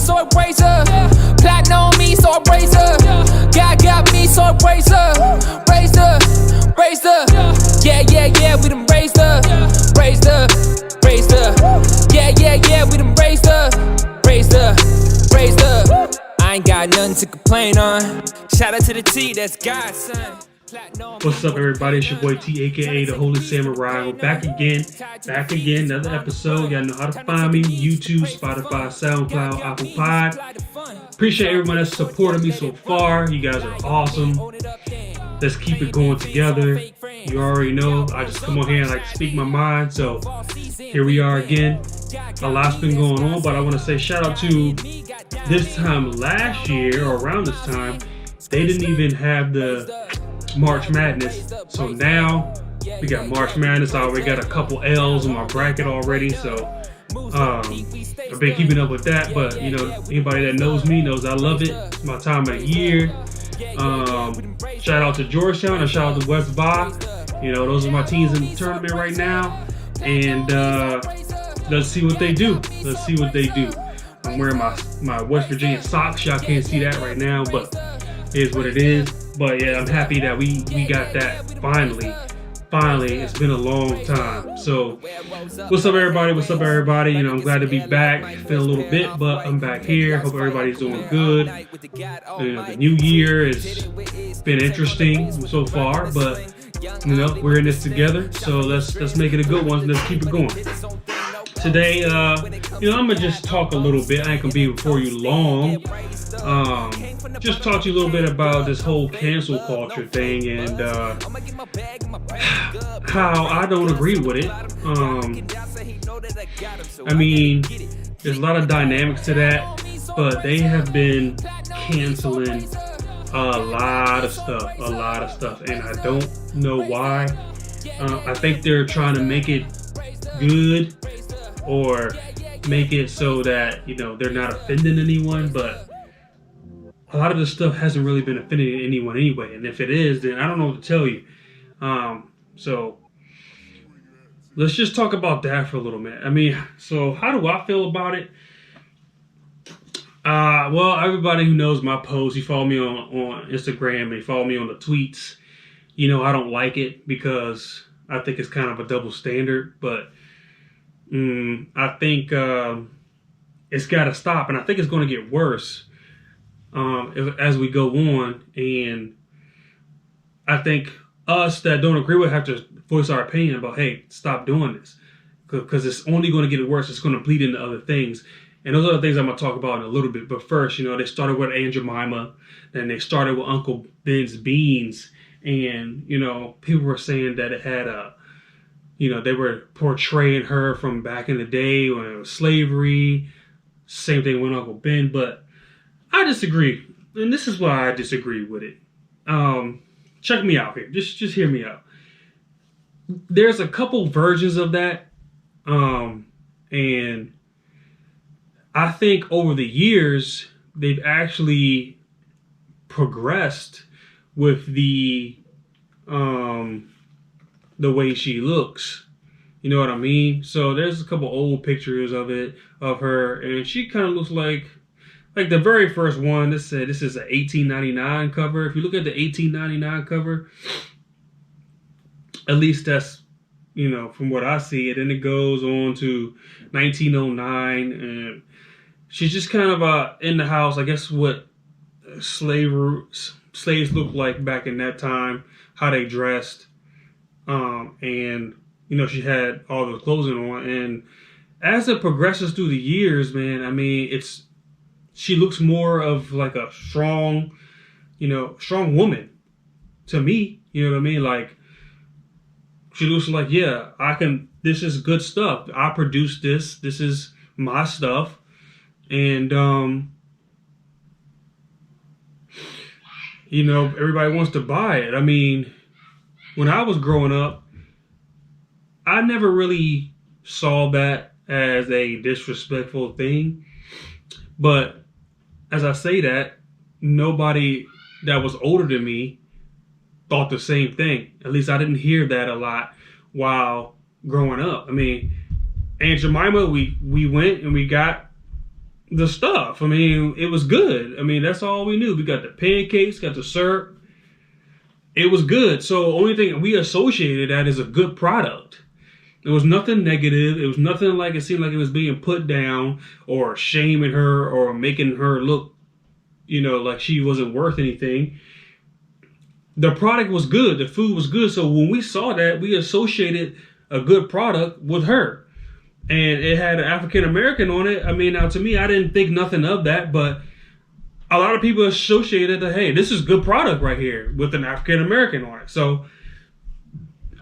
so I raise her. Plotting on me, so I raise her. God got me, so I raise her. Raised her, raised her. Yeah, yeah, yeah, we done raised her. Raised her, raised her. Yeah, yeah, yeah, we done raised her. Raised her, raised her. I ain't got nothing to complain on. Shout out to the T, that's God's son. What's up, everybody? It's your boy T, aka the Holy Samurai. We're back again, another episode. Y'all know how to find me: YouTube, Spotify, SoundCloud, Apple Pod. Appreciate everyone that's supported me so far. You guys are awesome. Let's keep it going together. You already know I just come on here and like to speak my mind. So here we are again. A lot's been going on, but I want to say shout out to this time last year or around this time. They didn't even have the March Madness, so now we got March Madness. I already got a couple L's in my bracket already, so I've been keeping up with that. But you know, anybody that knows me knows I love it. It's my time of the year. Shout out to Georgetown and shout out to West Vigue. You know, those are my teams in the tournament right now, and let's see what they do. I'm wearing my West Virginia socks. Y'all can't see that right now, but it is what it is. But yeah, I'm happy that we got that finally. It's been a long time. So what's up, everybody? You know, I'm glad to be back. Feel a little bit, but I'm back here. Hope everybody's doing good. You know, the new year has been interesting so far, but you know, we're in this together. So let's make it a good one. Let's keep it going. Today, you know, I'm gonna just talk a little bit. I ain't gonna be before you long. Just talk to you a little bit about this whole cancel culture thing and how I don't agree with it. I mean, there's a lot of dynamics to that, but they have been canceling a lot of stuff, and I don't know why. I think they're trying to make it good or make it so that, you know, they're not offending anyone, but a lot of this stuff hasn't really been offending anyone anyway, and if it is, then I don't know what to tell you. So let's just talk about that for a little minute. I mean, so how do I feel about it? Well, everybody who knows my posts, you follow me on Instagram and you follow me on the tweets, you know I don't like it because I think it's kind of a double standard, but I think it's got to stop, and I think it's going to get worse as we go on. And I think us that don't agree with have to voice our opinion about, hey, stop doing this, because it's only going to get worse. It's going to bleed into other things, and those other things I'm going to talk about in a little bit. But first, you know, they started with Aunt Jemima, then they started with Uncle Ben's beans, and you know, people were saying that it had you know, they were portraying her from back in the day when it was slavery. Same thing with Uncle Ben, but I disagree, and this is why I disagree with it. Check me out here. Just hear me out. There's a couple versions of that, and I think over the years they've actually progressed with the way she looks. You know what I mean? So there's a couple old pictures of her, and she kind of looks like the very first one. This is an 1899 cover. If you look at the 1899 cover, at least that's, you know, from what I see it, and it goes on to 1909, and she's just kind of in the house. I guess what slaves looked like back in that time, how they dressed. And you know, she had all the clothing on, and as it progresses through the years, man, I mean, she looks more of like a strong woman to me. You know what I mean? Like, she looks like, yeah, this is good stuff. I produced this. This is my stuff. And, you know, everybody wants to buy it. I mean, when I was growing up, I never really saw that as a disrespectful thing. But as I say that, nobody that was older than me thought the same thing. At least I didn't hear that a lot while growing up. I mean, Aunt Jemima, we went and we got the stuff. I mean, it was good. I mean, that's all we knew. We got the pancakes, got the syrup. It was good. So only thing we associated that is a good product. There was nothing negative. It was nothing like it seemed like it was being put down or shaming her or making her look, like she wasn't worth anything. The product was good. The food was good. So when we saw that, we associated a good product with her. And it had an African American on it. I mean, now to me, I didn't think nothing of that, but a lot of people associated that, hey, this is good product right here with an African American on it. So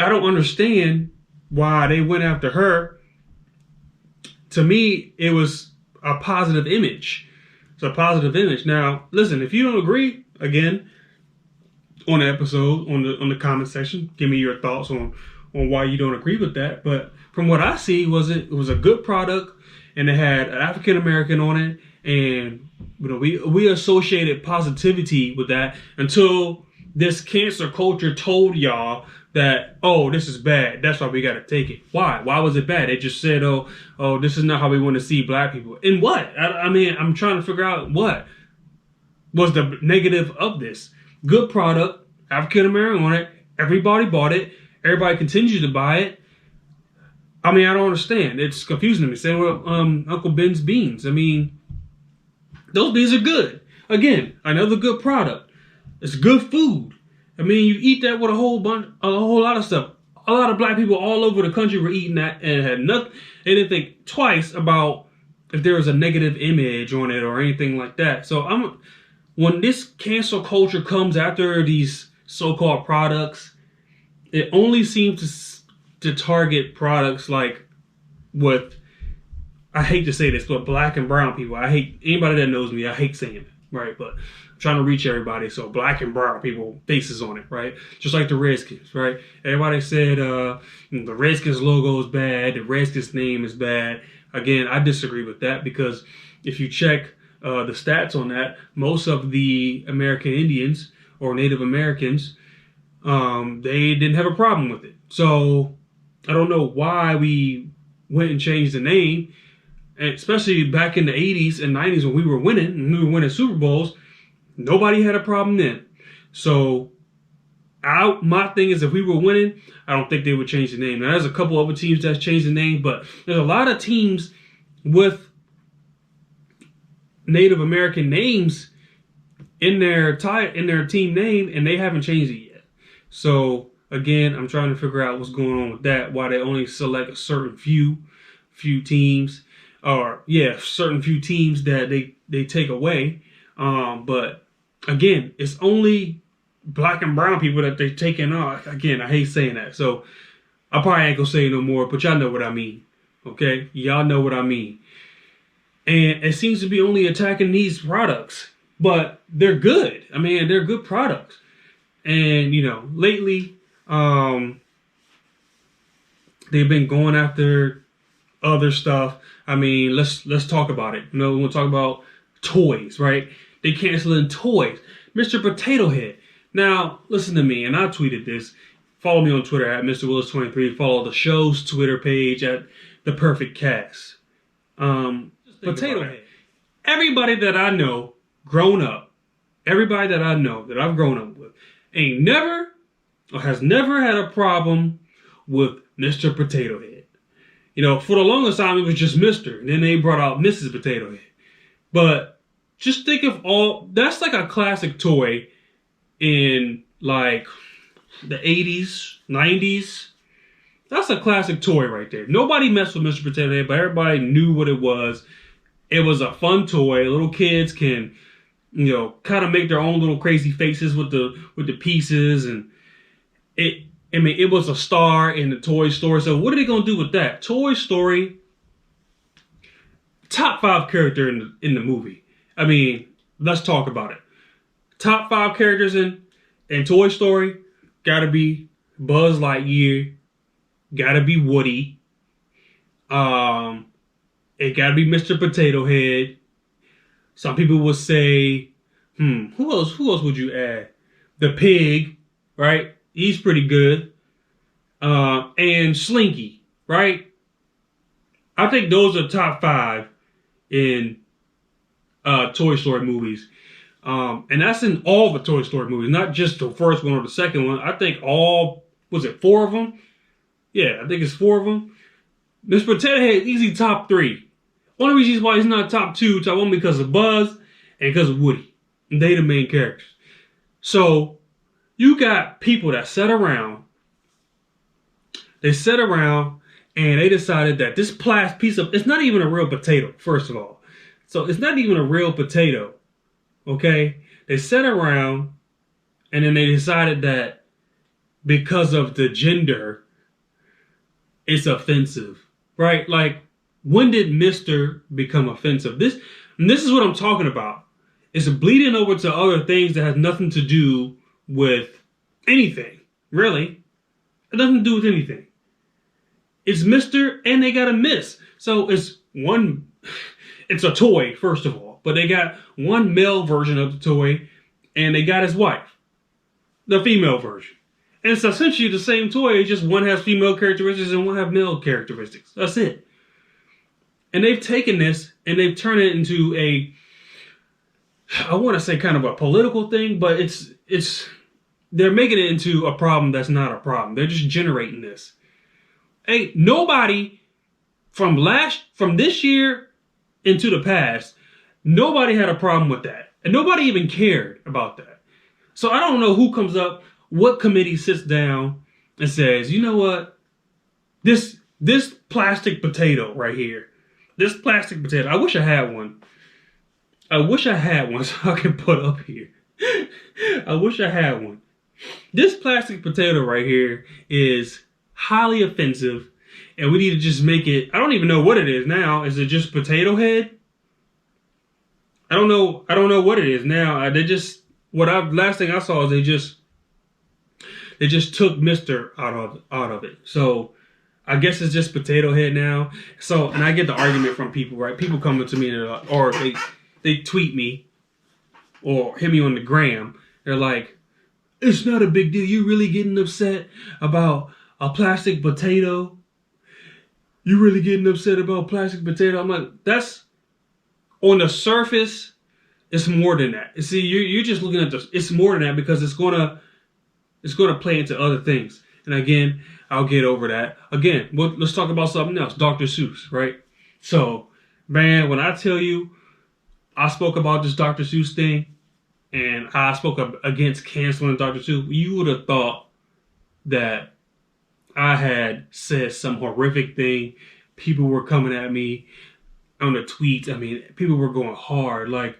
I don't understand why they went after her. To me, it was a positive image. It's a positive image. Now, listen, if you don't agree, again, on the episode, on the comment section, give me your thoughts on why you don't agree with that. But from what I see, it was a good product, and it had an African American on it, and we associated positivity with that until this cancer culture told y'all that, oh, this is bad. That's why we got to take it. Why? Why was it bad? They just said, oh, this is not how we want to see black people. And what? I mean, I'm trying to figure out what was the negative of this. Good product, African American on it. Everybody bought it. Everybody continues to buy it. I mean, I don't understand. It's confusing to me. Same with Uncle Ben's beans. I mean, those beans are good. Again, another good product. It's good food. I mean, you eat that with a whole lot of stuff. A lot of black people all over the country were eating that and had nothing. They didn't think twice about if there was a negative image on it or anything like that. So when this cancel culture comes after these so-called products, it only seems to target products like with, I hate to say this, but black and brown people. I hate anybody that knows me. I hate saying it, right? But I'm trying to reach everybody. So black and brown people, faces on it, right? Just like the Redskins, right? Everybody said the Redskins logo is bad. The Redskins name is bad. Again, I disagree with that because if you check the stats on that, most of the American Indians or Native Americans, they didn't have a problem with it. So I don't know why we went and changed the name, and especially back in the 80s and 90s when we were winning Super Bowls, nobody had a problem then. So my thing is, if we were winning, I don't think they would change the name. Now, there's a couple other teams that's changed the name, but there's a lot of teams with Native American names in their team name, and they haven't changed it yet. So again, I'm trying to figure out what's going on with that. Why they only select a certain few teams, certain few teams that they take away. But again, it's only black and brown people that they're taking off. Again, I hate saying that, so I probably ain't gonna say no more. But y'all know what I mean, okay? Y'all know what I mean. And it seems to be only attacking these products, but they're good. I mean, they're good products. And lately, they've been going after other stuff. I mean, let's talk about it. We'll talk about toys, right? They canceling toys. Mr. Potato Head. Now, listen to me, and I tweeted this. Follow me on Twitter at Mr. Willis23. Follow the show's Twitter page at The Perfect Cast. Potato Head. Everybody that I know, grown up, everybody that I know that I've grown up with, ain't never or has never had a problem with Mr. Potato Head. For the longest time, it was just Mr. And then they brought out Mrs. Potato Head. But just think of that's like a classic toy in like the 80s, 90s. That's a classic toy right there. Nobody messed with Mr. Potato Head, but everybody knew what it was. It was a fun toy. Little kids can, kind of make their own little crazy faces with the pieces, and it was a star in the Toy Story. So what are they gonna do with that? Toy Story, top 5 character in the movie. I mean, let's talk about it. Top 5 characters in Toy Story gotta be Buzz Lightyear, gotta be Woody, it gotta be Mr. Potato Head. Some people would say, who else would you add? The pig, right? He's pretty good. And Slinky, right? I think those are top 5 in Toy Story movies. And that's in all the Toy Story movies, not just the first one or the second one. I think was it 4 of them? Yeah, I think it's 4 of them. Mr. Potato Head, easy top 3. Only reason why he's not top 2, top 1 because of Buzz and because of Woody. And they the main characters. So, you got people that sat around. They sat around and they decided that this plastic piece of, it's not even a real potato, first of all. So, it's not even a real potato. Okay? They sat around and then they decided that because of the gender, it's offensive. Right? Like, when did Mr. become offensive? This is what I'm talking about. It's bleeding over to other things that has nothing to do with anything. Really. It doesn't do with anything. It's Mr. and they got a Miss. So it's a toy, first of all. But they got one male version of the toy and they got his wife. The female version. And it's essentially the same toy, it's just one has female characteristics and one has male characteristics. That's it. And they've taken this and they've turned it into I want to say kind of a political thing, but they're making it into a problem that's not a problem. They're just generating this. Hey, nobody from this year into the past, nobody had a problem with that. And nobody even cared about that. So I don't know who comes up, what committee sits down and says, you know what? This plastic potato right here. This plastic potato. I wish I had one. I wish I had one so I can put up here. I wish I had one. This plastic potato right here is highly offensive. And we need to just make it. I don't even know what it is now. Is it just potato head? I don't know what it is now. Last thing I saw is they just took Mr. out of it. So I guess it's just potato head now. So, and I get the argument from people, right? People coming to me and or they tweet me or hit me on the gram. They're like, it's not a big deal. You really getting upset about a plastic potato? You really getting upset about plastic potato? I'm like, that's on the surface. It's more than that. You see, you're just looking at this. It's more than that because it's gonna play into other things. And again, I'll get over that. Again, let's talk about something else. Dr. Seuss, right? So, man, when I tell you, I spoke about this Dr. Seuss thing, and I spoke against canceling Dr. Seuss, you would have thought that I had said some horrific thing. People were coming at me on the tweets. I mean, people were going hard. Like,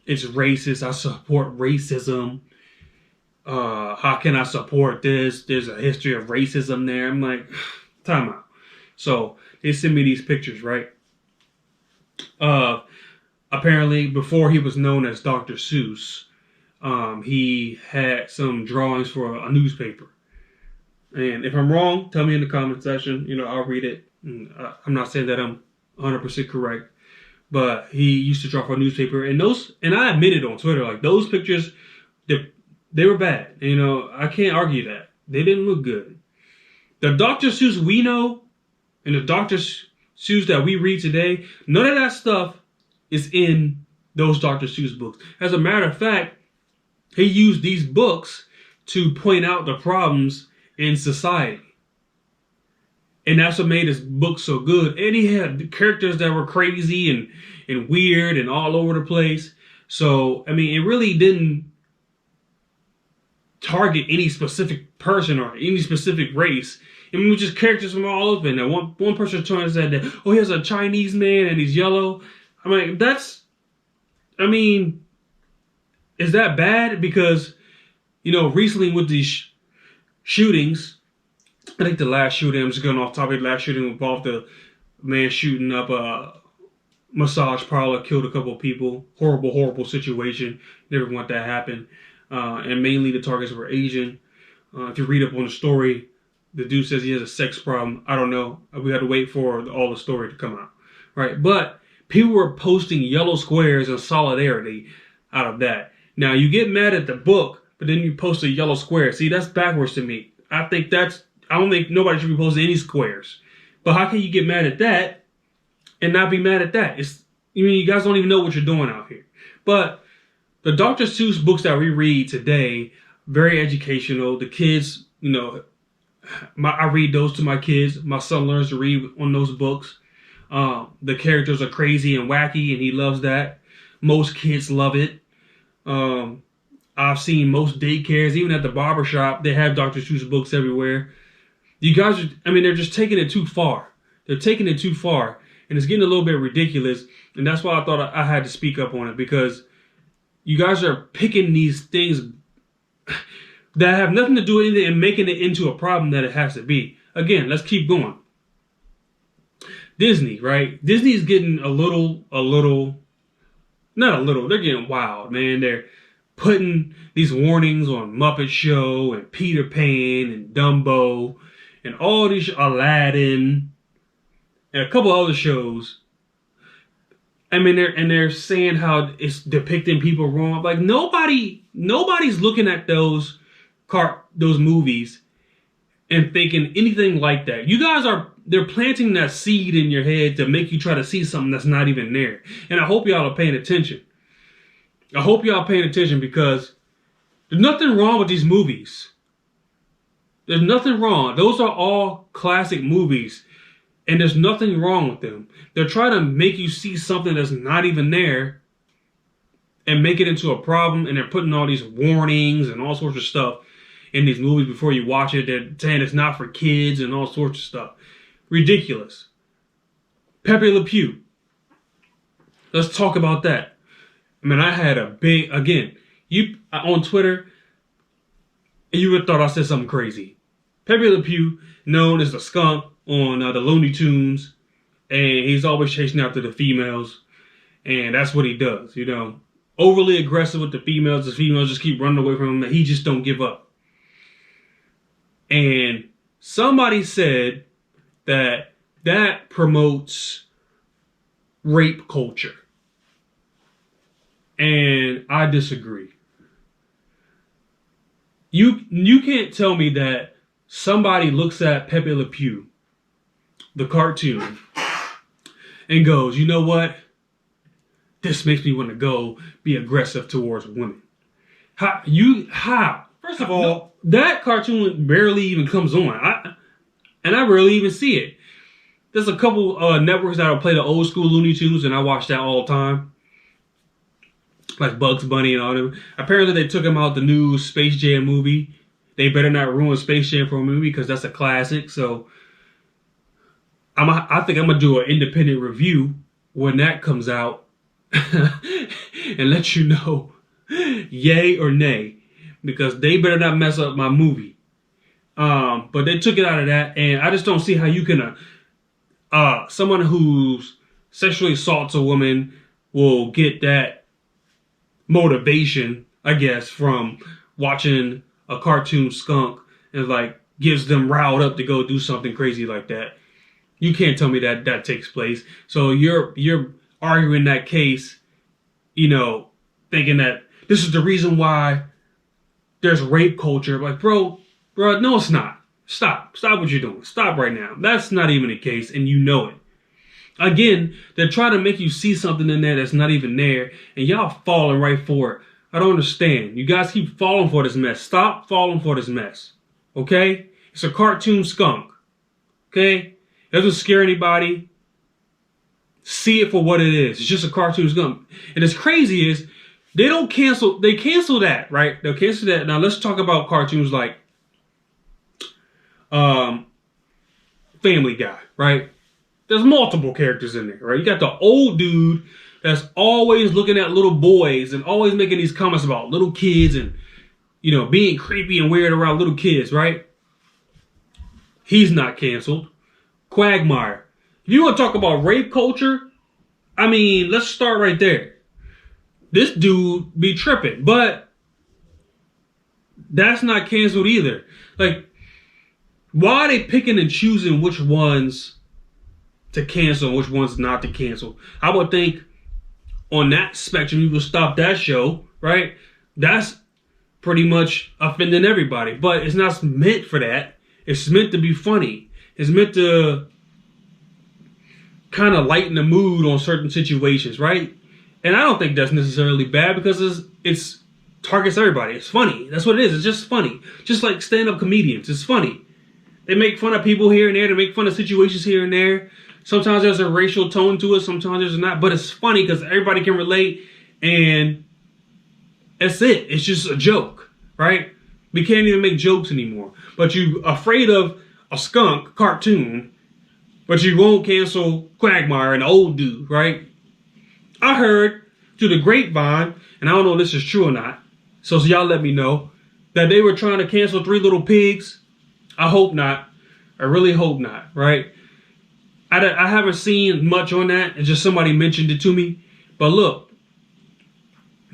it's racist. I support racism. How can I support this? There's a history of racism there. I'm like, time out. So they sent me these pictures, right? Apparently, before he was known as Dr. Seuss, he had some drawings for a newspaper. And if I'm wrong, tell me in the comment section. You know, I'll read it. I'm not saying that I'm 100% correct, but he used to draw for a newspaper. And I admitted on Twitter, like those pictures, they were bad. You know, I can't argue that. They didn't look good. The Dr. Seuss we know and the Dr. Seuss that we read today, none of that stuff is in those Dr. Seuss books. As a matter of fact, he used these books to point out the problems in society. And that's what made his book so good. And he had characters that were crazy and weird and all over the place. So, I mean, it really didn't target any specific person or any specific race. I mean, it was just characters from all over. And one person trying to say that, oh, here's a Chinese man and he's yellow. I mean, is that bad? Because, you know, recently with these shootings, I think the last shooting, I'm just going off topic, the last shooting involved a man shooting up a massage parlor, killed a couple of people. Horrible, horrible situation. Never want that to happen. And mainly the targets were Asian. If you read up on the story, the dude says he has a sex problem. I don't know. We had to wait for all the story to come out. Right? But people were posting yellow squares in solidarity out of that. Now, you get mad at the book, but then you post a yellow square. See, that's backwards to me. I don't think nobody should be posting any squares. But how can you get mad at that and not be mad at that? You mean you guys don't even know what you're doing out here? But the Dr. Seuss books that we read today, very educational. The kids, I read those to my kids. My son learns to read on those books. The characters are crazy and wacky, and he loves that. Most kids love it. I've seen most daycares, even at the barbershop, they have Dr. Seuss books everywhere. You guys they're just taking it too far. They're taking it too far, and it's getting a little bit ridiculous. And that's why I thought I had to speak up on it, because you guys are picking these things that have nothing to do with it and making it into a problem that it has to be. Again, let's keep going. Disney, right? Disney's getting they're getting wild, man. They're putting these warnings on Muppet Show and Peter Pan and Dumbo and all these, Aladdin and a couple other shows. They're saying how it's depicting people wrong. Like nobody's looking at those movies and thinking anything like that. You guys they're planting that seed in your head to make you try to see something that's not even there. And I hope y'all are paying attention. I hope y'all are paying attention, because there's nothing wrong with these movies. There's nothing wrong. Those are all classic movies, and there's nothing wrong with them. They're trying to make you see something that's not even there and make it into a problem, and they're putting all these warnings and all sorts of stuff in these movies before you watch it. They're saying it's not for kids and all sorts of stuff. Ridiculous. Pepe Le Pew. Let's talk about that. I had a big, again, on Twitter, you would have thought I said something crazy. Pepe Le Pew, known as the skunk on the Looney Tunes, and he's always chasing after the females, and that's what he does, overly aggressive with the females. The females just keep running away from him, and he just don't give up. And somebody said that promotes rape culture. And I disagree. You can't tell me that somebody looks at Pepe Le Pew, the cartoon, and goes, you know what? This makes me want to go be aggressive towards women. How? First of all, that cartoon barely even comes on. I rarely even see it. There's a couple networks that will play the old school Looney Tunes, and I watch that all the time. Like Bugs Bunny and all them. Apparently they took him out the new Space Jam movie. They better not ruin Space Jam for a movie, because that's a classic. So I think I'm going to do an independent review when that comes out and let you know yay or nay, because they better not mess up my movie. But they took it out of that, and I just don't see how you can someone who's sexually assaults a woman will get that motivation, I guess, from watching a cartoon skunk, and gives them riled up to go do something crazy like that. You can't tell me that takes place. So you're arguing that case, thinking that this is the reason why there's rape culture. Like, bro, no, it's not. Stop what you're doing. Stop right now. That's not even the case, and you know it. Again, they're trying to make you see something in there that's not even there, and y'all falling right for it. I don't understand. You guys keep falling for this mess. Stop falling for this mess. Okay? It's a cartoon skunk. Okay? It doesn't scare anybody. See it for what it is. It's just a cartoon skunk. And as crazy is, they cancel that, right? They'll cancel that. Now let's talk about cartoons like Family Guy, right? There's multiple characters in there, right? You got the old dude that's always looking at little boys and always making these comments about little kids and, being creepy and weird around little kids, right? He's not canceled. Quagmire. If you want to talk about rape culture, let's start right there. This dude be tripping, but that's not canceled either. Why are they picking and choosing which ones to cancel and which ones not to cancel? I would think on that spectrum, you would stop that show, right? That's pretty much offending everybody, but it's not meant for that. It's meant to be funny. It's meant to kind of lighten the mood on certain situations, right? And I don't think that's necessarily bad because it's targets everybody. It's funny. That's what it is. It's just funny. Just like stand-up comedians. It's funny. They make fun of people here and there. They make fun of situations here and there. Sometimes there's a racial tone to it. Sometimes there's not. But it's funny because everybody can relate. And that's it. It's just a joke, right? We can't even make jokes anymore. But you afraid of a skunk cartoon, but you won't cancel Quagmire, an old dude, right? I heard through the grapevine, and I don't know if this is true or not, so y'all let me know, that they were trying to cancel Three Little Pigs. I hope not. I really hope not, right? I haven't seen much on that. It's just somebody mentioned it to me. But look,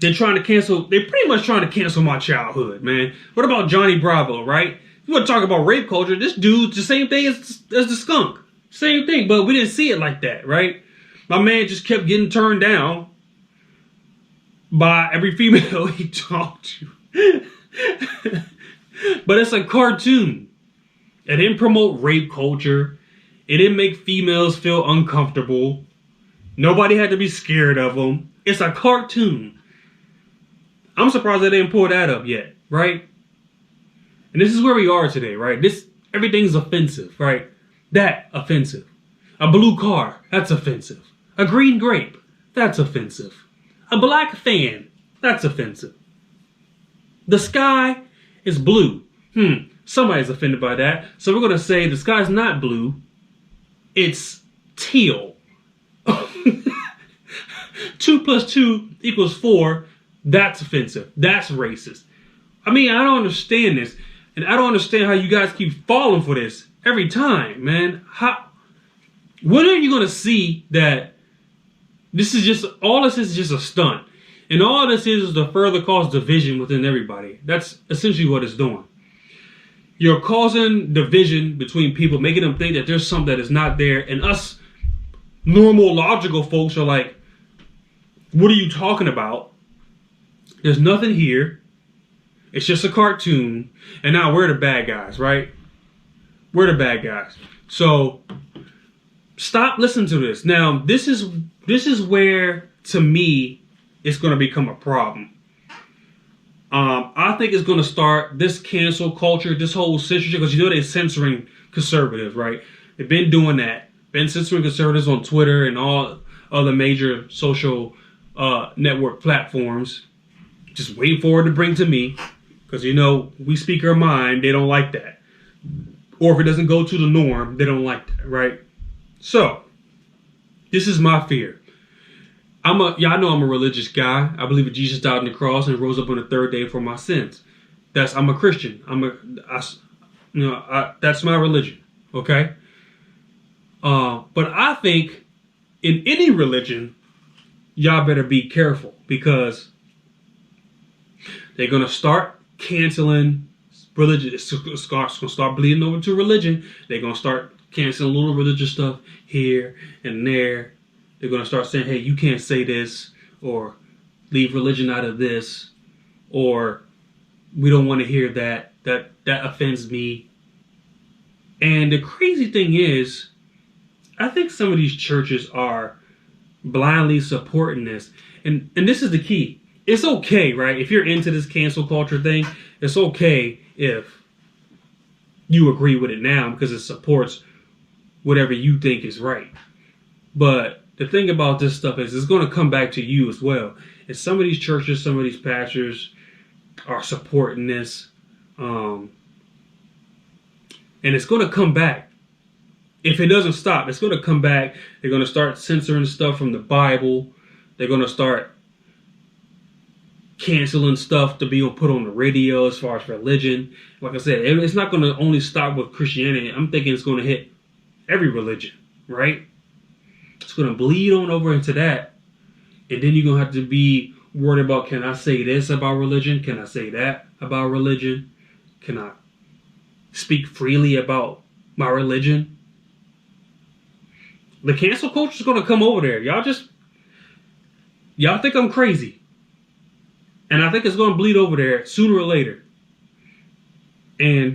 they're pretty much trying to cancel my childhood, man. What about Johnny Bravo, right? You want to talk about rape culture, this dude's the same thing as the skunk. Same thing, but we didn't see it like that, right? My man just kept getting turned down by every female he talked to. But it's a cartoon. It didn't promote rape culture. It didn't make females feel uncomfortable. Nobody had to be scared of them. It's a cartoon. I'm surprised they didn't pull that up yet, right? And this is where we are today, right? Everything's offensive, right? That, offensive. A blue car, that's offensive. A green grape, that's offensive. A black fan, that's offensive. The sky is blue. Somebody's offended by that. So we're going to say the sky's not blue. It's teal. 2 + 2 = 4. That's offensive. That's racist. I mean, I don't understand this. And I don't understand how you guys keep falling for this every time, man. When are you going to see that all this is just a stunt? And all this is to further cause division within everybody. That's essentially what it's doing. You're causing division between people, making them think that there's something that is not there. And us normal, logical folks are like, what are you talking about? There's nothing here. It's just a cartoon. And now we're the bad guys, right? We're the bad guys. So stop listening to this. Now, this is where, to me, it's going to become a problem. I think it's going to start this cancel culture, this whole censorship, because they're censoring conservatives, right? They've been doing that. Been censoring conservatives on Twitter and all other major social network platforms. Just waiting for it to bring to me. Because, we speak our mind. They don't like that. Or if it doesn't go to the norm, they don't like that, right? So, this is my fear. Y'all know I'm a religious guy. I believe that Jesus died on the cross and rose up on the third day for my sins. I'm a Christian. That's my religion. Okay? But I think in any religion, y'all better be careful because they're going to start canceling religion. It's going to start bleeding over to religion. They're going to start canceling little religious stuff here and there. They're going to start saying, hey, you can't say this, or leave religion out of this, or we don't want to hear that. That offends me. And the crazy thing is, I think some of these churches are blindly supporting this. And this is the key. It's okay, right? If you're into this cancel culture thing, it's okay if you agree with it now because it supports whatever you think is right. But the thing about this stuff is it's going to come back to you as well. And some of these churches, some of these pastors are supporting this. And it's going to come back. If it doesn't stop, it's going to come back. They're going to start censoring stuff from the Bible. They're going to start canceling stuff to be put on the radio as far as religion. Like I said, it's not going to only stop with Christianity. I'm thinking it's going to hit every religion, right? It's going to bleed on over into that. And then you're going to have to be worried about, can I say this about religion? Can I say that about religion? Can I speak freely about my religion? The cancel culture is going to come over there. Y'all think I'm crazy. And I think it's going to bleed over there sooner or later. And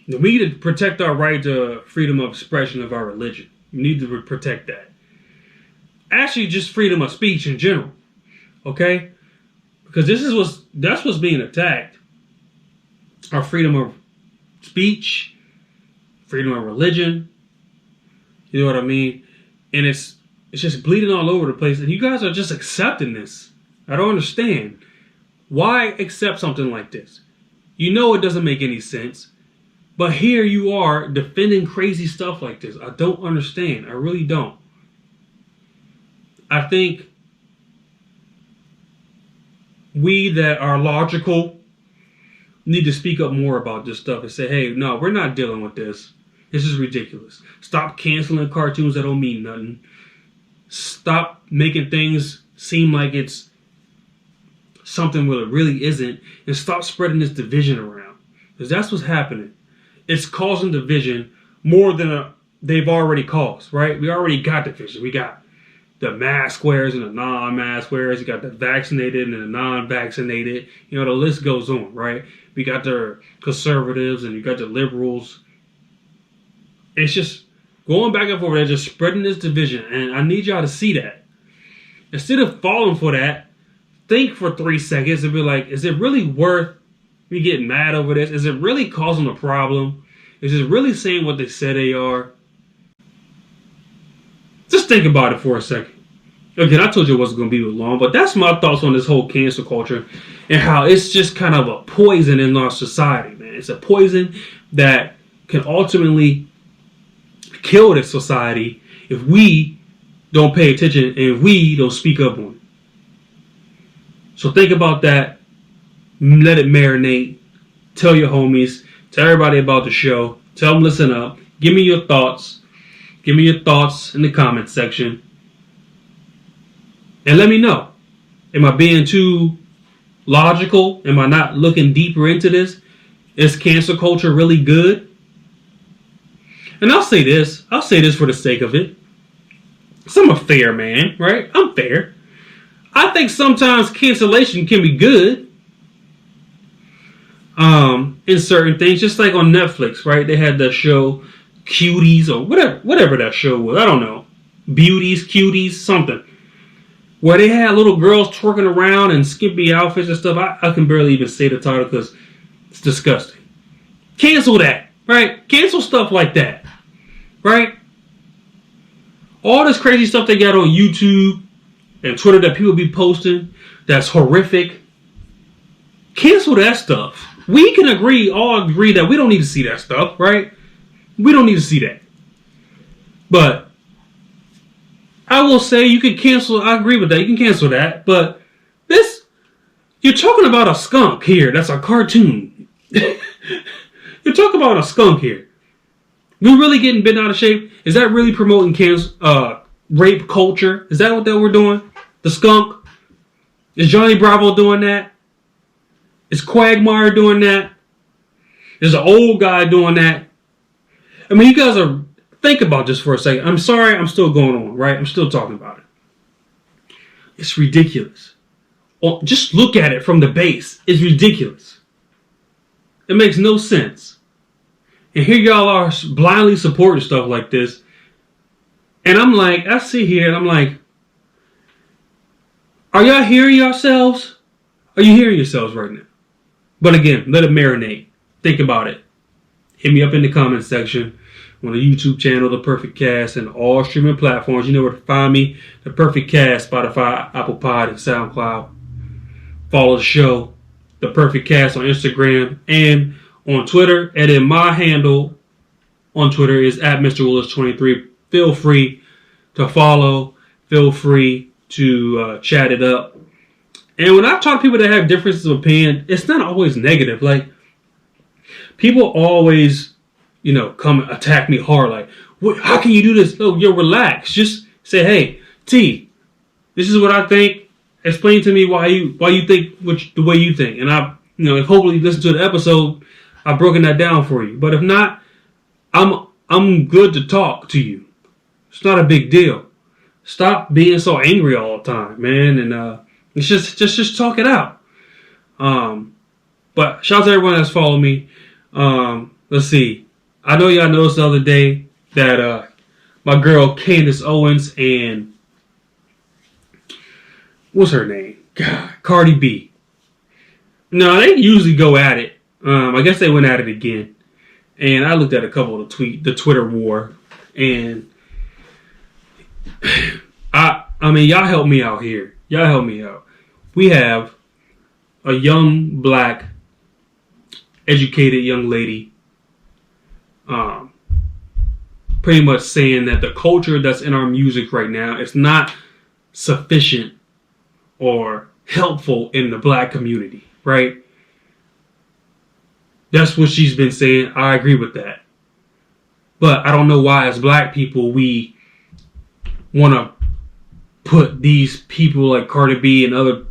We need to protect our right to freedom of expression of our religion. We need to protect that. Actually, just freedom of speech in general. Okay? Because that's what's being attacked. Our freedom of speech, freedom of religion. You know what I mean? And it's just bleeding all over the place. And you guys are just accepting this. I don't understand. Why accept something like this? You know it doesn't make any sense. But here you are defending crazy stuff like this. I don't understand. I really don't. I think we that are logical need to speak up more about this stuff and say, hey, no, we're not dealing with this. This is ridiculous. Stop canceling cartoons that don't mean nothing. Stop making things seem like it's something where it really isn't. And stop spreading this division around. Because that's what's happening. It's causing division more than they've already caused, right? We already got division. We got the mask wearers and the non-mask wearers. You got the vaccinated and the non-vaccinated. You know, the list goes on, right? We got the conservatives and you got the liberals. It's just going back and forth. They're just spreading this division. And I need y'all to see that. Instead of falling for that, think for 3 seconds and be like, is it really worth me getting mad over this? Is it really causing a problem? Is it really saying what they say they are? Just think about it for a second. Again, I told you it wasn't going to be long, but that's my thoughts on this whole cancel culture and how it's just kind of a poison in our society, man. It's a poison that can ultimately kill this society if we don't pay attention and if we don't speak up on it. So think about that. Let it marinate. Tell your homies. Tell everybody about the show. Tell them listen up. Give me your thoughts. Give me your thoughts in the comment section. And let me know. Am I being too logical? Am I not looking deeper into this? Is cancel culture really good? And I'll say this. I'll say this for the sake of it. So I'm a fair man, right? I'm fair. I think sometimes cancellation can be good. In certain things, just like on Netflix, right? They had that show Cuties or whatever that show was. I don't know. Beauties, Cuties, something. Where they had little girls twerking around in skimpy outfits and stuff. I can barely even say the title because it's disgusting. Cancel that, right? Cancel stuff like that, right? All this crazy stuff they got on YouTube and Twitter that people be posting that's horrific. Cancel that stuff. We can all agree that we don't need to see that stuff, right? We don't need to see that. But I will say you can cancel, I agree with that, you can cancel that. But this, you're talking about a skunk here. That's a cartoon. You're talking about a skunk here. We're really getting bent out of shape. Is that really promoting rape culture? Is that what we're doing? The skunk? Is Johnny Bravo doing that? Is Quagmire doing that? Is an old guy doing that? I mean, you guys are... Think about this for a second. I'm sorry, I'm still going on, right? I'm still talking about it. It's ridiculous. Just look at it from the base. It's ridiculous. It makes no sense. And here y'all are blindly supporting stuff like this. And I'm like, I sit here and I'm like, are y'all hearing yourselves? Are you hearing yourselves right now? But again, let it marinate. Think about it. Hit me up in the comment section on the YouTube channel, The Perfect Cast, and all streaming platforms. You know where to find me. The Perfect Cast, Spotify, Apple Pod, and SoundCloud. Follow the show, The Perfect Cast, on Instagram and on Twitter. And then my handle on Twitter is at Mr. Willis23. Feel free to follow. Feel free to chat it up. And when I talk to people that have differences of opinion, it's not always negative. Like, people always, come attack me hard. Like, how can you do this? No, relax. Just say, hey, T, this is what I think. Explain to me why you think the way you think. And if hopefully you listen to the episode, I've broken that down for you. But if not, I'm good to talk to you. It's not a big deal. Stop being so angry all the time, man. And it's just talk it out. But shout out to everyone that's followed me. let's see. I know y'all noticed the other day that my girl Candace Owens and what's her name? God, Cardi B. No, they usually go at it. I guess they went at it again. And I looked at a couple of the Twitter war, and I mean, y'all help me out here. Y'all help me out. We have a young, black, educated young lady pretty much saying that the culture that's in our music right now is not sufficient or helpful in the black community, right? That's what she's been saying. I agree with that. But I don't know why as black people we want to put these people like Cardi B and other,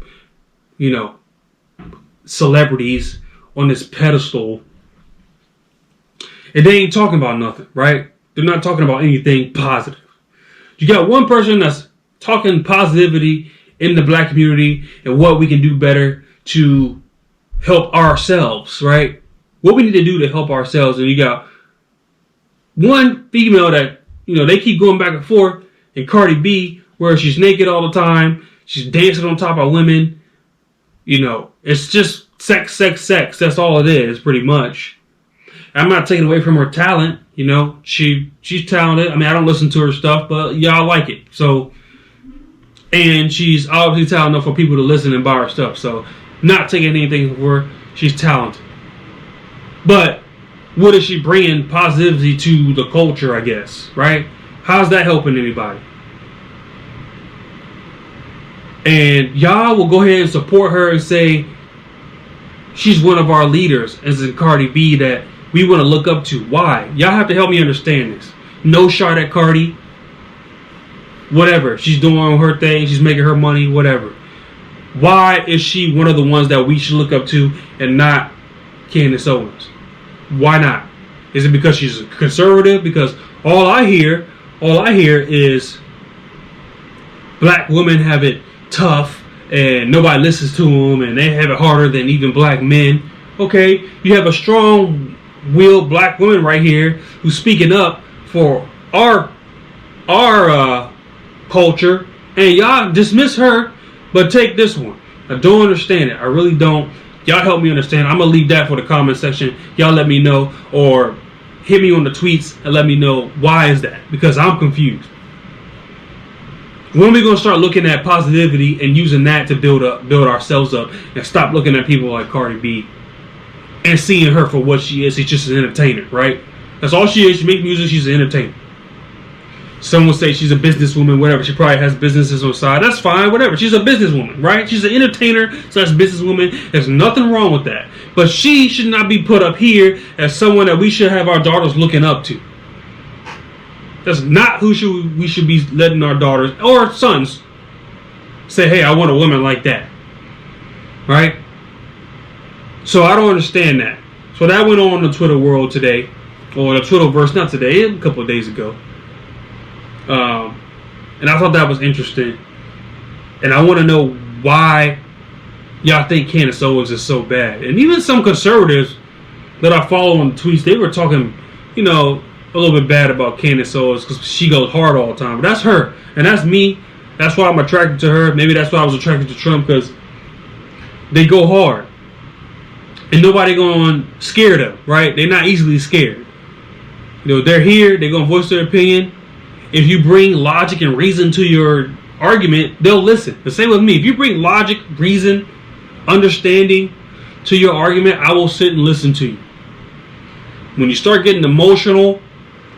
celebrities on this pedestal. And they ain't talking about nothing, right? They're not talking about anything positive. You got one person that's talking positivity in the black community and what we can do better to help ourselves, right? What we need to do to help ourselves. And you got one female that, they keep going back and forth, and Cardi B, where she's naked all the time, she's dancing on top of women. It's just sex. That's all it is, pretty much. I'm not taking away from her talent. She's talented. I mean, I don't listen to her stuff, but y'all like it. So, and she's obviously talented enough for people to listen and buy her stuff. So, not taking anything from her. She's talented. But what is she bringing positivity to the culture, I guess, right? How's that helping anybody? And y'all will go ahead and support her and say she's one of our leaders, as in Cardi B, that we want to look up to. Why? Y'all have to help me understand this. No shot at Cardi. Whatever. She's doing her thing. She's making her money. Whatever. Why is she one of the ones that we should look up to and not Candace Owens? Why not? Is it because she's a conservative? Because all I hear is black women have it tough and nobody listens to them and they have it harder than even black men. Okay, you have a strong-willed black woman right here who's speaking up for our culture, and y'all dismiss her, but take this one. I don't understand it. I really don't. Y'all help me understand. I'm going to leave that for the comment section. Y'all let me know, or hit me on the tweets and let me know why is that, because I'm confused. When are we going to start looking at positivity and using that to build ourselves up and stop looking at people like Cardi B and seeing her for what she is? She's just an entertainer, right? That's all she is. She makes music. She's an entertainer. Some would say she's a businesswoman, whatever. She probably has businesses on the side. That's fine, whatever. She's a businesswoman, right? She's an entertainer slash businesswoman. There's nothing wrong with that. But she should not be put up here as someone that we should have our daughters looking up to. That's not who we should be letting our daughters or sons say, hey, I want a woman like that. Right? So I don't understand that. So that went on in the Twitter world today. Or the Twitterverse, not today, a couple of days ago. And I thought that was interesting. And I want to know why y'all think Candace Owens is so bad. And even some conservatives that I follow on the tweets, they were talking, a little bit bad about Candace Owens because she goes hard all the time. But that's her. And that's me. That's why I'm attracted to her. Maybe that's why I was attracted to Trump, because they go hard. And nobody going to scare them, right? They're not easily scared. They're here. They're going to voice their opinion. If you bring logic and reason to your argument, they'll listen. The same with me. If you bring logic, reason, understanding to your argument, I will sit and listen to you. When you start getting emotional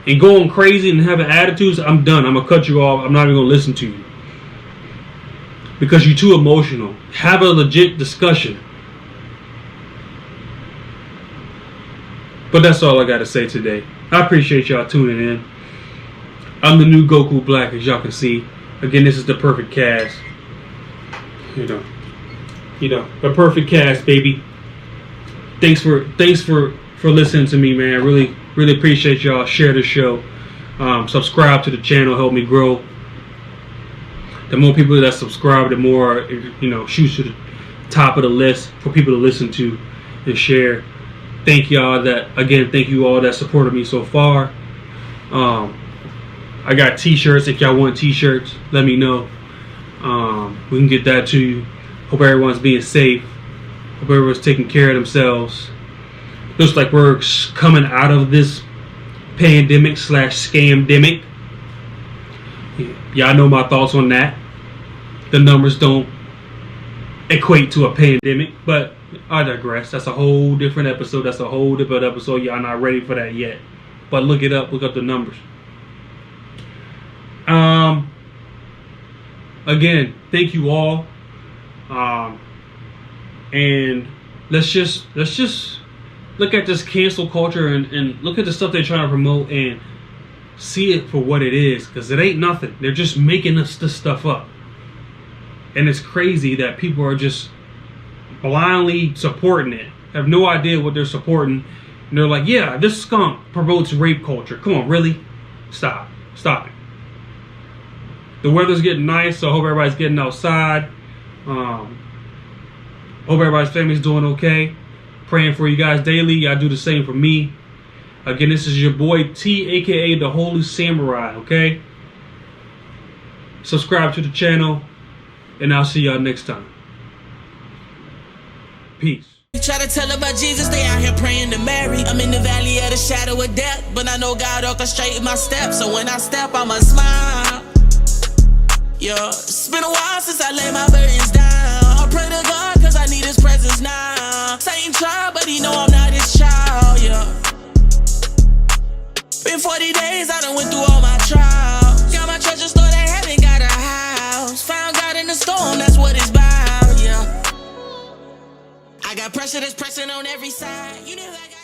and going crazy and having attitudes, I'm done. I'm going to cut you off. I'm not even going to listen to you. Because you're too emotional. Have a legit discussion. But that's all I got to say today. I appreciate y'all tuning in. I'm the new Goku Black, as y'all can see. Again, this is the perfect cast. The perfect cast, baby. Thanks for listening to me, man. Really, really appreciate y'all. Share the show. Subscribe to the channel. Help me grow. The more people that subscribe, the more shoots to the top of the list for people to listen to and share. thank you all that supported me so far. I got t-shirts. If y'all want t-shirts, let me know. We can get that to you. Hope everyone's being safe. Hope everyone's taking care of themselves. Looks like we're coming out of this pandemic / scamdemic. Y'all know my thoughts on that. The numbers don't equate to a pandemic, but I digress. That's a whole different episode. Y'all not ready for that yet. But look it up. Look up the numbers. Again, thank you all. And let's just look at this cancel culture and look at the stuff they're trying to promote and see it for what it is, because it ain't nothing. They're just making this stuff up. And it's crazy that people are just blindly supporting it. Have no idea what they're supporting. And they're like, yeah, this skunk promotes rape culture. Come on, really? Stop it. The weather's getting nice, so I hope everybody's getting outside. Hope everybody's family's doing okay. Praying for you guys daily. Y'all do the same for me. Again, this is your boy T, aka the Holy Samurai, okay? Subscribe to the channel, and I'll see y'all next time. Peace. You try to tell about Jesus, they out here praying to Mary. I'm in the valley of the shadow of death, but I know God orchestrated my steps. So when I step, I'ma smile. Yeah, it's been a while since I laid my burdens down. I pray to God cause I need his presence now. Satan tried, but he know I'm not his child, yeah. Been 40 days, I done went through all my trials. Got my treasure store, they haven't got a house. Found God in the storm, that's what it's about, yeah. I got pressure that's pressing on every side. You know I got